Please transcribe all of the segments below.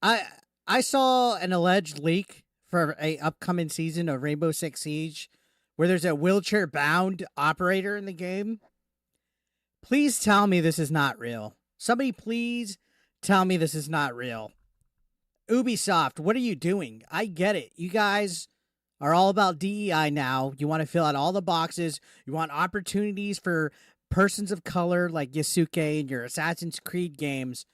I I saw an alleged leak for a upcoming season of Rainbow Six Siege where there's a wheelchair bound operator in the game. Please tell me this is not real. Somebody please tell me this is not real. Ubisoft, what are you doing? I get it. You guys are all about DEI now. You want to fill out all the boxes. You want opportunities for persons of color like Yasuke in your Assassin's Creed games.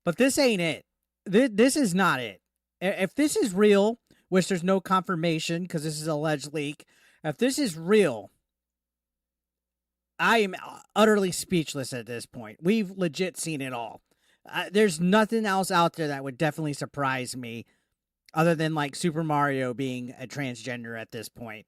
But this ain't it. This is not it. If this is real, which there's no confirmation because this is alleged leak, if this is real, I am utterly speechless at this point. We've legit seen it all. There's nothing else out there that would definitely surprise me other than like Super Mario being a transgender at this point.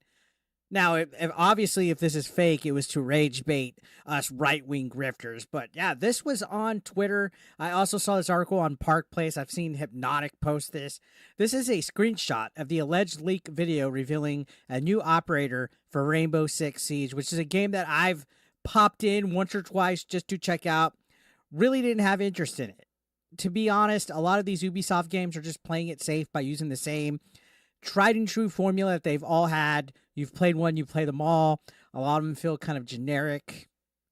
Now, obviously, if this is fake, it was to rage bait us right wing grifters. But yeah, this was on Twitter. I also saw this article on Park Place. I've seen Hypnotic post this. This is a screenshot of the alleged leak video revealing a new operator for Rainbow Six Siege, which is a game that I've popped in once or twice just to check out. Really didn't have interest in it. To be honest, a lot of these Ubisoft games are just playing it safe by using the same tried and true formula that they've all had. You've played one, you play them all. A lot of them feel kind of generic,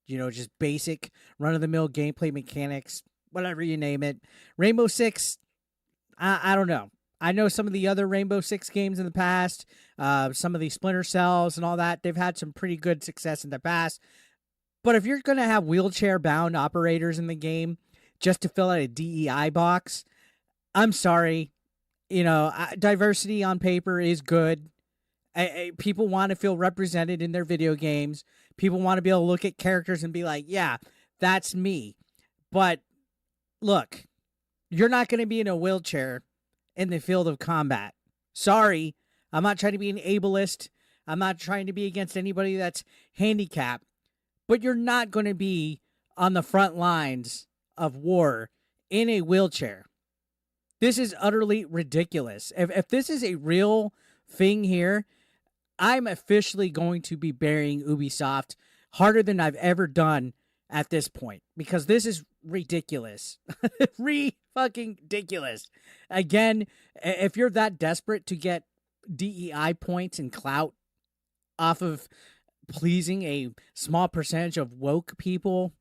just basic run-of-the-mill gameplay mechanics, whatever you name it. Rainbow Six, I don't know. I know some of the other Rainbow Six games in the past, some of the Splinter Cells and all that, they've had some pretty good success in the past. But if you're going to have wheelchair-bound operators in the game just to fill out a DEI box, I'm sorry. Diversity on paper is good. People want to feel represented in their video games. People want to be able to look at characters and be like, yeah, that's me. But look, you're not going to be in a wheelchair in the field of combat. Sorry. I'm not trying to be an ableist. I'm not trying to be against anybody that's handicapped. But you're not going to be on the front lines of war in a wheelchair. This is utterly ridiculous. If this is a real thing here, I'm officially going to be burying Ubisoft harder than I've ever done at this point because this is ridiculous. Fucking ridiculous. Again, if you're that desperate to get DEI points and clout off of pleasing a small percentage of woke people,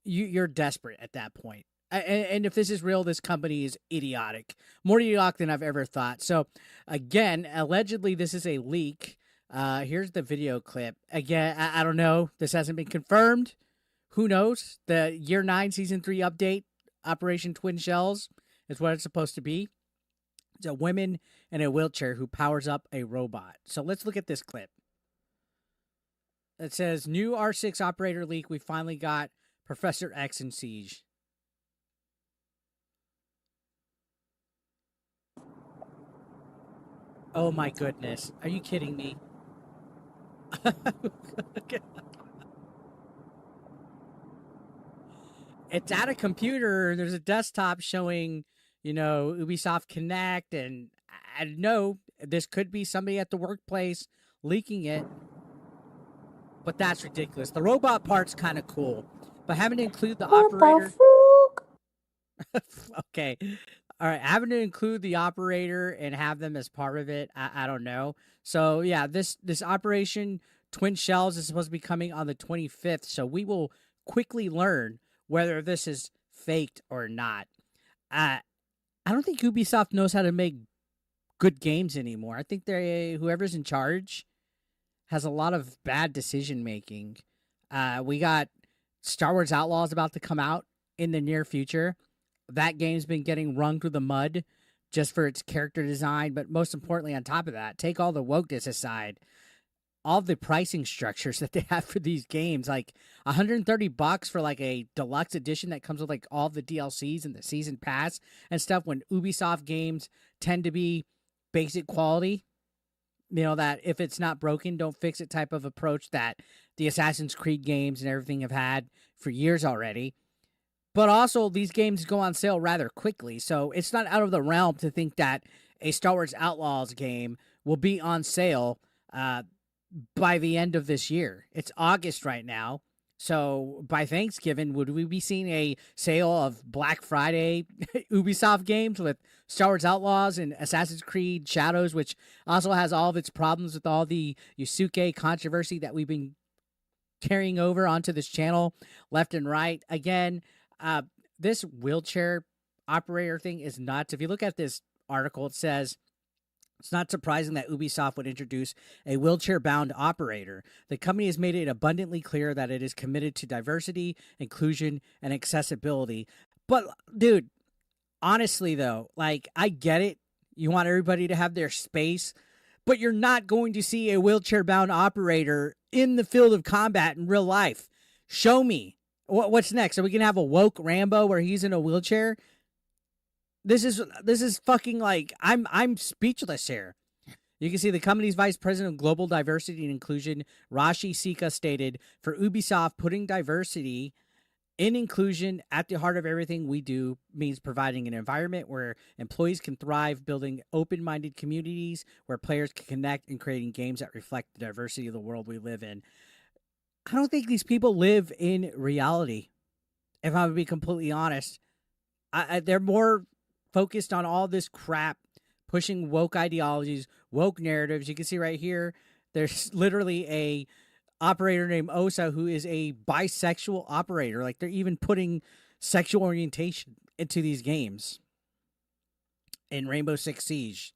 you're desperate at that point. And if this is real, this company is idiotic. More idiotic than I've ever thought. So, again, allegedly, this is a leak. Here's the video clip. Again, I don't know. This hasn't been confirmed. Who knows? The Year 9 Season 3 update, Operation Twin Shells, is what it's supposed to be. It's a woman in a wheelchair who powers up a robot. So let's look at this clip. It says, new R6 operator leak. We finally got Professor X in Siege. Oh my goodness. Are you kidding me? It's at a computer. There's a desktop showing, Ubisoft Connect. And I know this could be somebody at the workplace leaking it. But that's ridiculous. The robot part's kind of cool. But having to include the operator. Okay. All right, having to include the operator and have them as part of it, I don't know. So yeah, this Operation Twin Shells is supposed to be coming on the 25th. So we will quickly learn whether this is faked or not. I don't think Ubisoft knows how to make good games anymore. I think whoever's in charge has a lot of bad decision making. We got Star Wars Outlaws about to come out in the near future. That game's been getting wrung through the mud just for its character design. But most importantly, on top of that, take all the wokeness aside, all the pricing structures that they have for these games, like $130 for like a deluxe edition that comes with like all the DLCs and the season pass and stuff, when Ubisoft games tend to be basic quality. That if it's not broken, don't fix it type of approach that the Assassin's Creed games and everything have had for years already. But also, these games go on sale rather quickly, so it's not out of the realm to think that a Star Wars Outlaws game will be on sale by the end of this year. It's August right now. So by Thanksgiving, would we be seeing a sale of Black Friday Ubisoft games with Star Wars Outlaws and Assassin's Creed Shadows, which also has all of its problems with all the Yusuke controversy that we've been carrying over onto this channel left and right? Again, this wheelchair operator thing is nuts. If you look at this article, it says it's not surprising that Ubisoft would introduce a wheelchair-bound operator. The company has made it abundantly clear that it is committed to diversity, inclusion, and accessibility. But, dude, honestly, though, like, I get it. You want everybody to have their space, but you're not going to see a wheelchair-bound operator in the field of combat in real life. Show me. What's next? Are we going to have a woke Rambo where he's in a wheelchair? This is fucking like I'm speechless here. You can see the company's vice president of global diversity and inclusion, Raashi Sikka, stated, "For Ubisoft, putting diversity and inclusion at the heart of everything we do means providing an environment where employees can thrive, building open-minded communities where players can connect, and creating games that reflect the diversity of the world we live in." I don't think these people live in reality. If I'm to be completely honest, they're more focused on all this crap, pushing woke ideologies, woke narratives. You can see right here, there's literally a operator named Osa who is a bisexual operator. Like, they're even putting sexual orientation into these games in Rainbow Six Siege.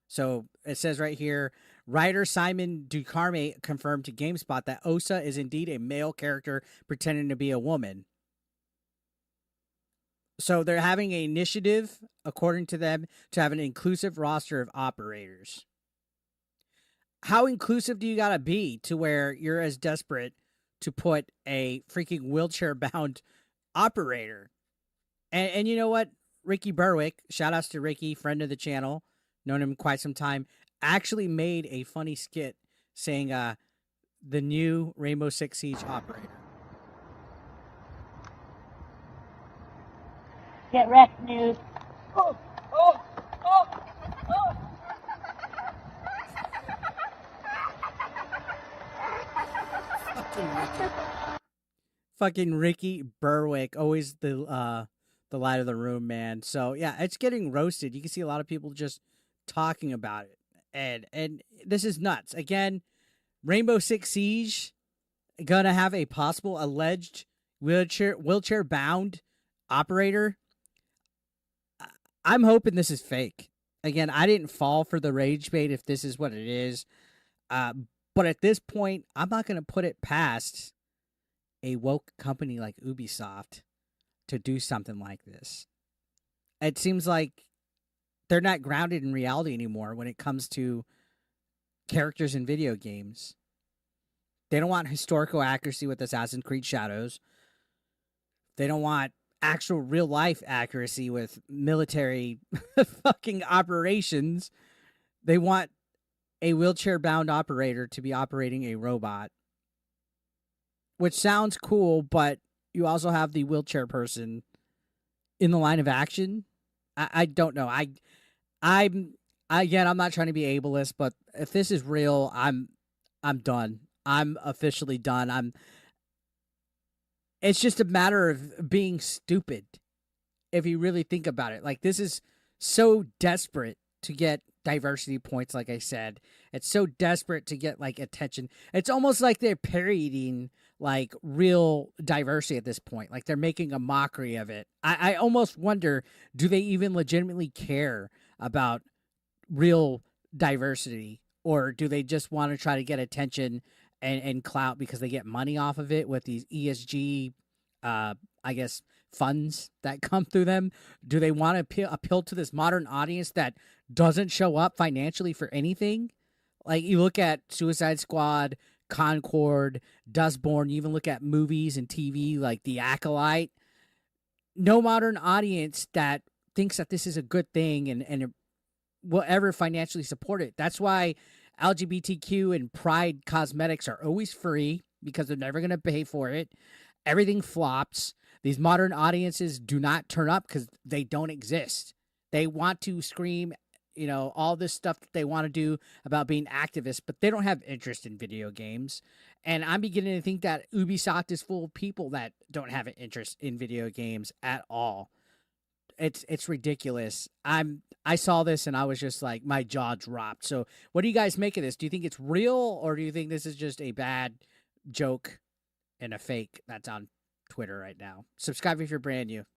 So it says right here, writer Simon Ducarme confirmed to GameSpot that Osa is indeed a male character pretending to be a woman. So they're having an initiative, according to them, to have an inclusive roster of operators. How inclusive do you got to be to where you're as desperate to put a freaking wheelchair-bound operator? And you know what? Ricky Berwick, shout outs to Ricky, friend of the channel, known him quite some time, actually made a funny skit saying the new Rainbow Six Siege operator. Get wrecked, dude. Oh, oh, oh, oh. Fucking Ricky Berwick, always the light of the room, man. So yeah, it's getting roasted. You can see a lot of people just talking about it, and this is nuts. Again, Rainbow Six Siege gonna have a possible alleged wheelchair bound operator. I'm hoping this is fake. Again, I didn't fall for the rage bait if this is what it is. But at this point, I'm not going to put it past a woke company like Ubisoft to do something like this. It seems like they're not grounded in reality anymore when it comes to characters in video games. They don't want historical accuracy with Assassin's Creed Shadows. They don't want actual real life accuracy with military fucking operations. They want a wheelchair bound operator to be operating a robot, which sounds cool, but you also have the wheelchair person in the line of action. I don't know. I'm not trying to be ableist, but if this is real, I'm done. I'm officially done. It's just a matter of being stupid if you really think about it. Like, this is so desperate to get diversity points, like I said. It's so desperate to get, like, attention. It's almost like they're parodying, like, real diversity at this point. Like, they're making a mockery of it. I almost wonder, do they even legitimately care about real diversity? Or do they just want to try to get attention and clout because they get money off of it with these ESG, I guess, funds that come through them? Do they want to appeal to this modern audience that doesn't show up financially for anything? Like, you look at Suicide Squad, Concord, Dustborn, you even look at movies and TV like The Acolyte. No modern audience that thinks that this is a good thing and will ever financially support it. That's why LGBTQ and Pride cosmetics are always free because they're never going to pay for it. Everything flops. These modern audiences do not turn up because they don't exist. They want to scream you know, all this stuff that they want to do about being activists, but they don't have interest in video games. And I'm beginning to think that Ubisoft is full of people that don't have an interest in video games at all. It's ridiculous. I saw this and I was just like my jaw dropped. So what do you guys make of this? Do you think it's real, or do you think this is just a bad joke and a fake that's on Twitter right now? Subscribe if you're brand new.